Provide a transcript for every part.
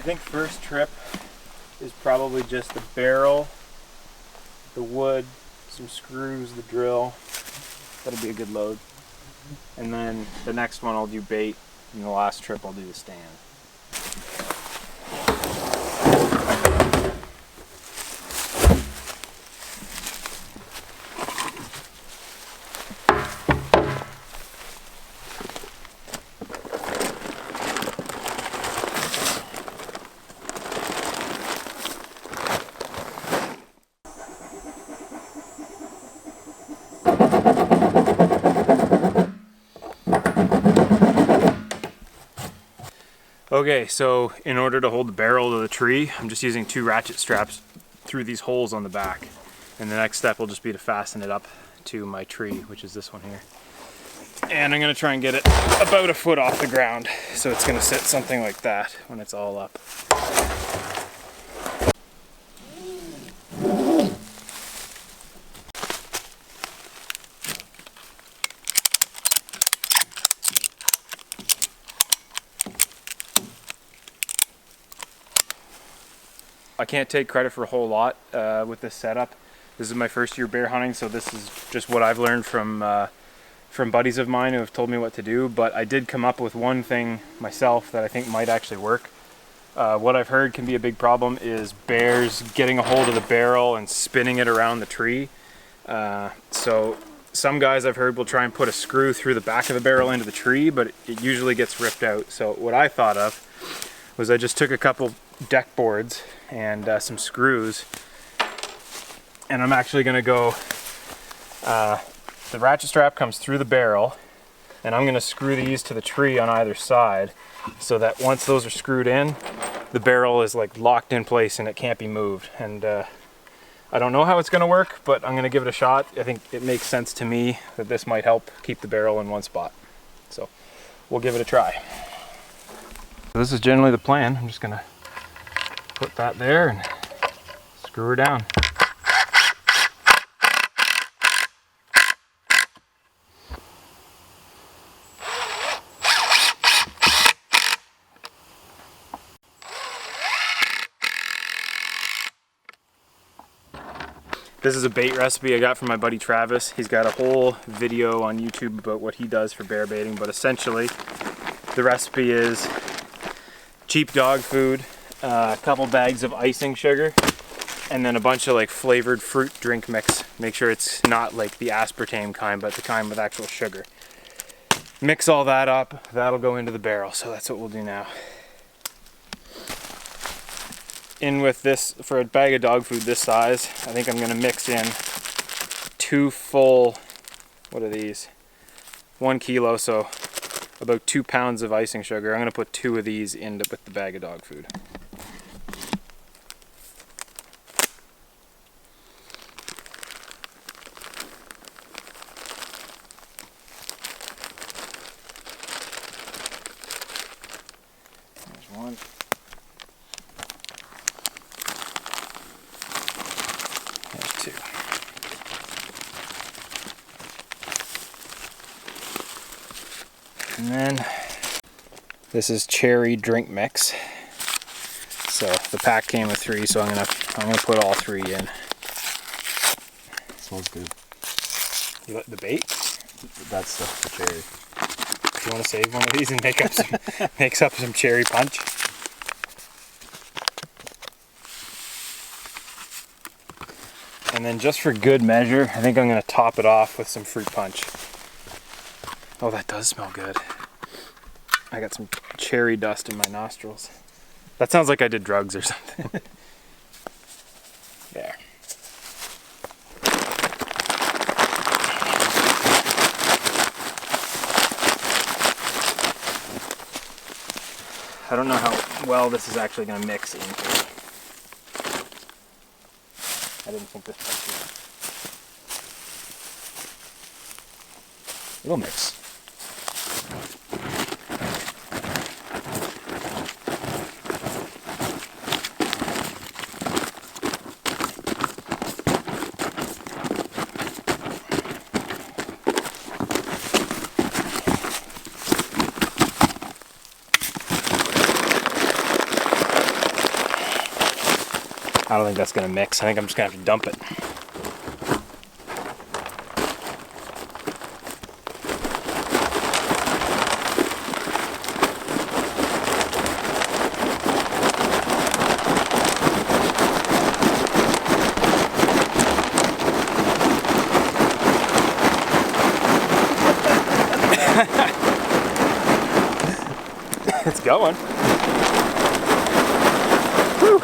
think first trip is probably just the barrel, the wood, some screws, the drill. That'll be a good load. And then the next one I'll do bait, and the last trip I'll do the stand. Okay, so in order to hold the barrel to the tree, I'm just using 2 ratchet straps through these holes on the back. And the next step will just be to fasten it up to my tree, which is this one here. And I'm gonna try and get it about a foot off the ground. So it's gonna sit something like that when it's all up. I can't take credit for a whole lot with this setup. This is my first year bear hunting, so this is just what I've learned from buddies of mine who have told me what to do. But I did come up with one thing myself that I think might actually work. What I've heard can be a big problem is bears getting a hold of the barrel and spinning it around the tree. So some guys I've heard will try and put a screw through the back of the barrel into the tree, but it usually gets ripped out. So what I thought of was I just took a couple deck boards and some screws, and I'm actually going to go, the ratchet strap comes through the barrel, and I'm going to screw these to the tree on either side so that once those are screwed in, the barrel is like locked in place and it can't be moved. And I don't know how it's going to work, but I'm going to give it a shot. I think it makes sense to me that this might help keep the barrel in one spot. So we'll give it a try. This is generally the plan. I'm just going to put that there and screw her down. This is a bait recipe I got from my buddy Travis. He's got a whole video on YouTube about what he does for bear baiting, but essentially the recipe is cheap dog food, a couple bags of icing sugar, and then a bunch of like flavored fruit drink mix. Make sure it's not like the aspartame kind, but the kind with actual sugar. Mix all that up, that'll go into the barrel, so that's what we'll do now. In with this, for a bag of dog food this size, I think I'm gonna mix in 2 full, what are these? 1 kilo, so about 2 pounds of icing sugar. I'm gonna put 2 of these in with the bag of dog food. There's 1. There's 2. And then this is cherry drink mix. So the pack came with 3, so I'm gonna put all 3 in. Smells good. You like the bait? That's the cherry. You want to save one of these and make up some cherry punch? And then just for good measure, I think I'm going to top it off with some fruit punch. Oh, that does smell good. I got some cherry dust in my nostrils. That sounds like I did drugs or something. There. I don't know how well this is actually going to mix into it. I didn't think this would. It'll mix. I don't think that's gonna mix. I think I'm just gonna have to dump it. It's going. Whew.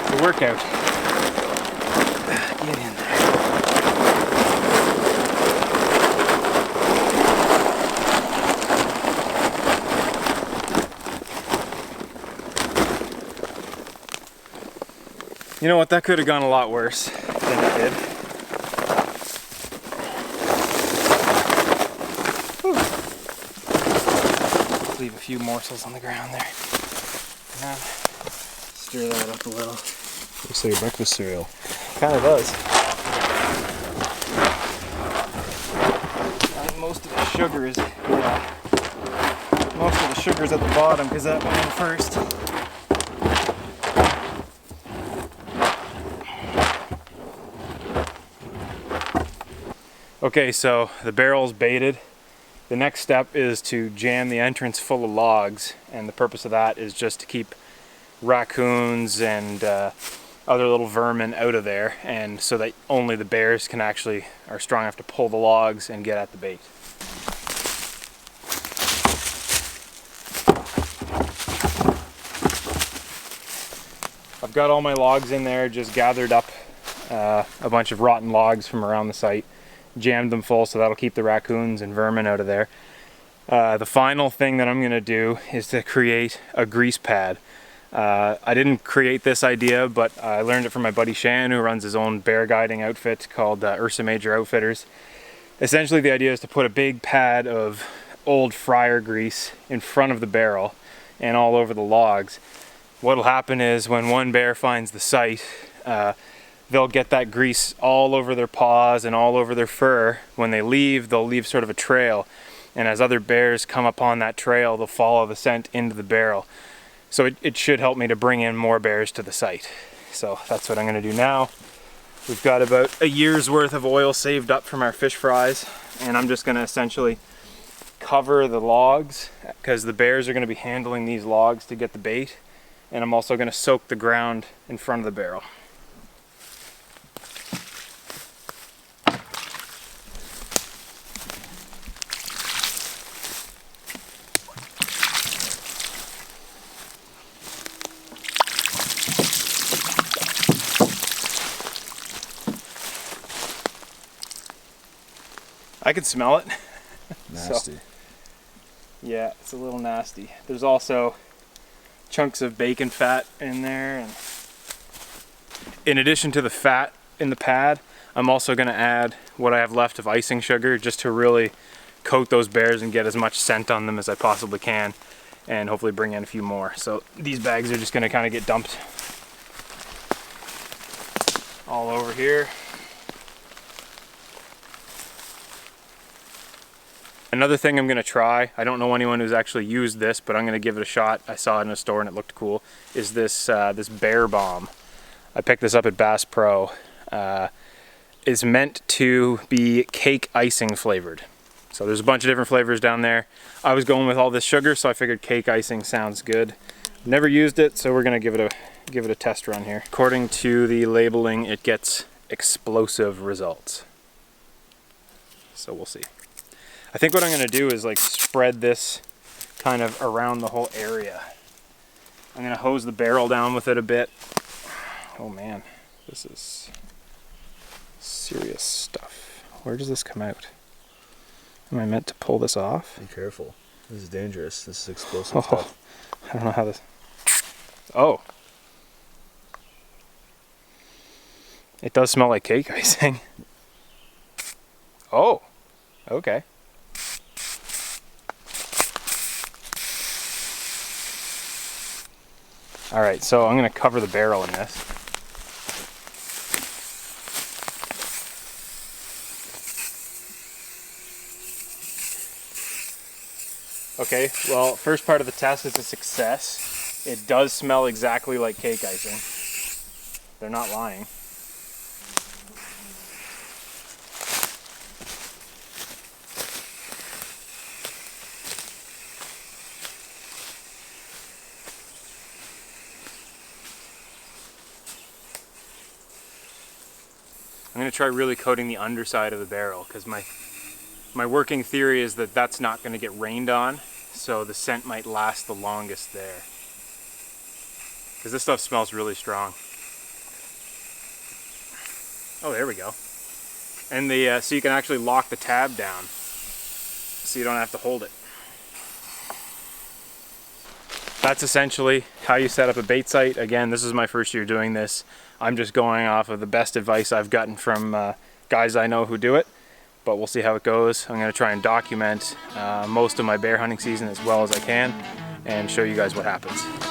It's a workout. Get in there. You know what? That could have gone a lot worse than it did. Leave a few morsels on the ground there. Now, stir that up a little. Looks like a breakfast cereal. Kind of does. I think most of the sugar is, yeah. Most of the sugar's at the bottom because that went in first. Okay, so the barrel's baited. The next step is to jam the entrance full of logs, and the purpose of that is just to keep raccoons and other little vermin out of there, and so that only the bears are strong enough to pull the logs and get at the bait. I've got all my logs in there, just gathered up a bunch of rotten logs from around the site. Jammed them full, so that'll keep the raccoons and vermin out of there. The final thing that I'm going to do is to create a grease pad. I didn't create this idea, but I learned it from my buddy Shan, who runs his own bear guiding outfit called Ursa Major Outfitters. Essentially, the idea is to put a big pad of old fryer grease in front of the barrel and all over the logs. What'll happen is when one bear finds the site, they'll get that grease all over their paws and all over their fur. When they leave, they'll leave sort of a trail. And as other bears come upon that trail, they'll follow the scent into the barrel. So it should help me to bring in more bears to the site. So that's what I'm gonna do now. We've got about a year's worth of oil saved up from our fish fries. And I'm just gonna essentially cover the logs because the bears are gonna be handling these logs to get the bait. And I'm also gonna soak the ground in front of the barrel. I can smell it. Nasty. So, yeah, it's a little nasty. There's also chunks of bacon fat in there, and in addition to the fat in the pad, I'm also going to add what I have left of icing sugar just to really coat those bears and get as much scent on them as I possibly can, and hopefully bring in a few more. So these bags are just going to kind of get dumped all over here. Another thing I'm going to try, I don't know anyone who's actually used this, but I'm going to give it a shot. I saw it in a store and it looked cool, is this this bear bomb. I picked this up at Bass Pro. It's meant to be cake icing flavored. So there's a bunch of different flavors down there. I was going with all this sugar, so I figured cake icing sounds good. Never used it, so we're going to give it a test run here. According to the labeling, it gets explosive results. So we'll see. I think what I'm going to do is like spread this kind of around the whole area. I'm going to hose the barrel down with it a bit. Oh man, this is serious stuff. Where does this come out? Am I meant to pull this off? Be careful. This is dangerous. This is explosive Oh, stuff. I don't know how this... Oh. It does smell like cake icing. Oh, okay. All right, so I'm gonna cover the barrel in this. Okay, well, first part of the test is a success. It does smell exactly like cake icing. They're not lying. I'm going to try really coating the underside of the barrel because my working theory is that that's not going to get rained on, so the scent might last the longest there. Because this stuff smells really strong. Oh, there we go. And so you can actually lock the tab down, so you don't have to hold it. That's essentially how you set up a bait site. Again, this is my first year doing this. I'm just going off of the best advice I've gotten from guys I know who do it, but we'll see how it goes. I'm going to try and document most of my bear hunting season as well as I can and show you guys what happens.